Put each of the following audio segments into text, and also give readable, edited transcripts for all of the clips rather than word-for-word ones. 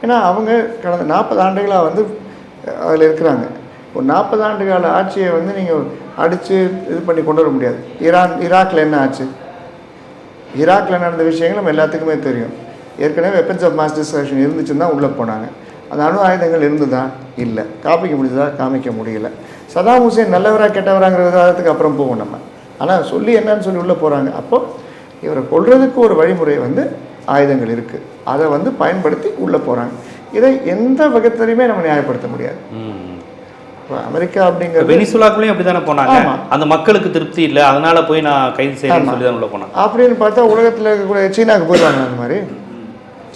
ஏன்னா அவங்க கடந்த 40 ஆண்டுகளாக வந்து அதில் இருக்கிறாங்க. ஒரு 40 ஆண்டு கால ஆட்சியை வந்து நீங்கள் அடித்து இது பண்ணி கொண்டு வர முடியாது. ஈராக்கில் என்ன ஆச்சு? ஈராக்கில் நடந்த விஷயங்கள் நம்ம எல்லாத்துக்குமே தெரியும். ஏற்கனவே வெப்பன்ஸ் ஆஃப் மாஸ் டிஸ்ட்ரக்ஷன் இருந்துச்சுன்னு தான் உள்ளே போனாங்க. அந்த அணு ஆயுதங்கள் இருந்துதான் இல்லை. காமிக்க முடிஞ்சதா? காமிக்க முடியல. சதாம் ஹுசேன் நல்லவராக கெட்டவராங்கிற விவாதத்துக்கு அப்புறம் போவோம் நம்ம. ஆனால் சொல்லி என்னன்னு சொல்லி உள்ளே போகிறாங்க. அப்போ இவரை கொல்றதுக்கு ஒரு வழிமுறை வந்து ஆயுதங்கள் இருக்குது. அதை வந்து பயன்படுத்தி உள்ளே போகிறாங்க. இதை எந்த வகைத்திலையுமே நம்ம நியாயப்படுத்த முடியாது. இப்போ அமெரிக்கா அப்படிங்கிற வெனிசுலாக்குள்ளேயும் அப்படி தானே போனாங்க. அந்த மக்களுக்கு திருப்தி இல்லை, அதனால போய் நான் கைது செய்யணும்னு சொல்லி தான் உள்ள போனேன். அப்படின்னு பார்த்தா உலகத்தில் இருக்கக்கூடிய சீனாவுக்கு போயிடுவாங்க. அந்த மாதிரி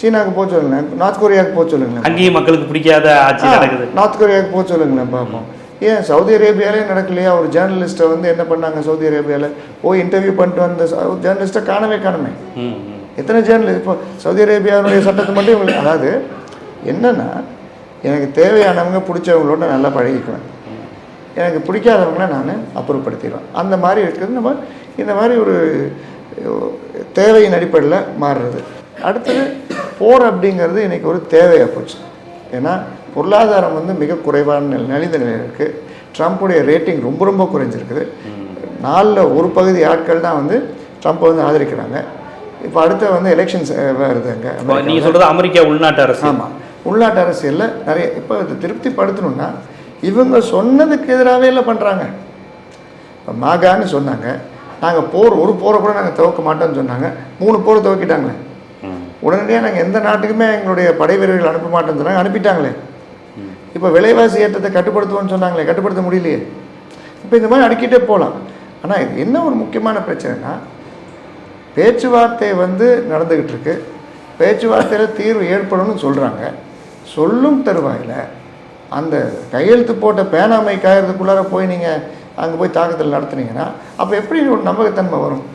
சீனாவுக்கு போக சொல்லுங்களேன், நார்த் கொரியாவுக்கு போக சொல்லுங்களேன். அங்கேயும் மக்களுக்கு பிடிக்காத ஆட்சி நடக்குது. நார்த் கொரியாவுக்கு போக சொல்லுங்களேன் பார்ப்போம். ஏன் சவுதி அரேபியாலே நடக்கலையா? ஒரு ஜேர்னலிஸ்ட்டை வந்து என்ன பண்ணாங்க சவுதி அரேபியாவில்? போய் இன்டர்வியூ பண்ணிட்டு வந்த ஜேர்னலிஸ்ட்டை காணவே. எத்தனை ஜேர்னலிஸ்ட் இப்போ சவுதி அரேபியாவுடைய சட்டத்தை மட்டும் இவங்களுக்கு, அதாவது என்னென்னா, எனக்கு தேவையானவங்க பிடிச்சவங்களோட நல்லா பழகிக்குவேன், எனக்கு பிடிக்காதவங்கள நான் அப்புறப்படுத்திடுவேன். அந்த மாதிரி இருக்கிறது நம்ம இந்த மாதிரி ஒரு தேவையின் அடிப்படையில் மாறுறது. அடுத்தது போர் அப்படிங்கிறது இன்றைக்கி ஒரு தேவையாக போச்சு. ஏன்னா பொருளாதாரம் வந்து மிக குறைவான நலிந்த நிலையில் இருக்குது. ட்ரம்ப்புடைய ரேட்டிங் ரொம்ப ரொம்ப குறைஞ்சிருக்குது. 4ல் ஒரு பகுதி ஆட்கள் தான் வந்து ட்ரம்ப்பை வந்து ஆதரிக்கிறாங்க. இப்போ அடுத்த வந்து எலெக்ஷன்ஸ் வருது. அங்கே நீங்கள் சொல்கிறது அமெரிக்கா உள்நாட்டு அரசு. ஆமாம், உள்நாட்டு அரசியலில் நிறைய இப்போ இதை திருப்திப்படுத்தணுன்னா இவங்க சொன்னதுக்கு எதிராகவே இல்லை பண்ணுறாங்க. இப்போ மாகான்னு சொன்னாங்க, நாங்கள் ஒரு போரை கூட நாங்கள் துவக்க மாட்டோம்னு சொன்னாங்க. 3 போரை துவக்கிட்டாங்களே. உடனடியாக நாங்கள் எந்த நாட்டுக்குமே எங்களுடைய படை வீரர்கள் அனுப்ப மாட்டோம்னு சொன்னாங்க, அனுப்பிட்டாங்களே. இப்போ விலைவாசி ஏற்றத்தை கட்டுப்படுத்துவோன்னு சொன்னாங்களே, கட்டுப்படுத்த முடியலையே. இப்போ இந்த மாதிரி அடிக்கிட்டே போகலாம். ஆனால் இது என்ன ஒரு முக்கியமான பிரச்சனைனா, பேச்சுவார்த்தை வந்து நடந்துக்கிட்டு இருக்கு. பேச்சுவார்த்தையில் தீர்வு ஏற்படும்னு சொல்கிறாங்க. சொல்லும் தருவாயில் அந்த கையெழுத்து போட்ட பேனாமை காயறதுக்குள்ளார போய் நீங்கள் அங்கே போய் தாக்குதல் நடத்துனீங்கன்னா அப்போ எப்படி ஒரு நம்பகத்தன்மை வரும்?